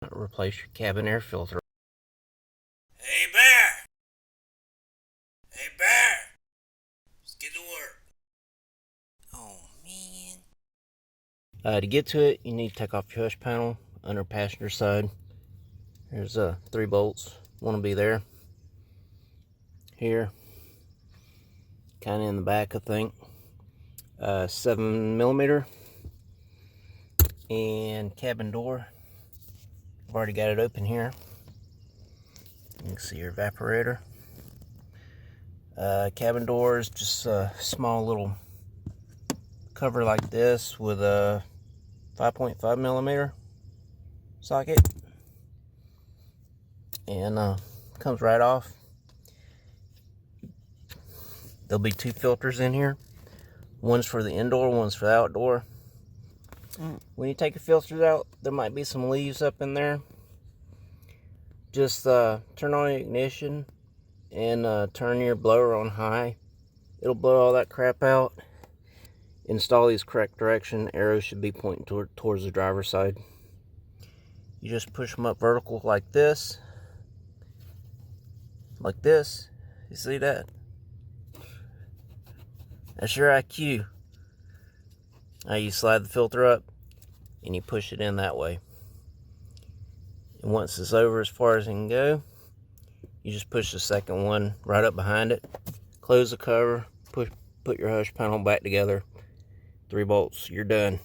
Replace your cabin air filter. Hey, Bear! Hey, Bear! Let's get to work. Oh, man. To get to it, you need to take off your hush panel under passenger side. There's 3 bolts. Want to be there. Here. Kind of in the back, I think. 7mm. And cabin door. I've already got it open here. You can see your evaporator. Cabin door is just a small little cover like this with a 5.5mm socket, and comes right off. There'll be 2 filters in here. One's for the indoor, one's for the outdoor. When you take the filters out, there might be some leaves up in there. Just turn on your ignition and turn your blower on high. It'll blow all that crap out. Install these correct direction. Arrows should be pointing towards the driver's side. You just push them up vertical like this. Like this. You see that? That's your IQ. Now you slide the filter up and you push it in that way. And once it's over as far as it can go, you just push the second one right up behind it. Close the cover. Put your hush panel back together. 3 bolts. You're done.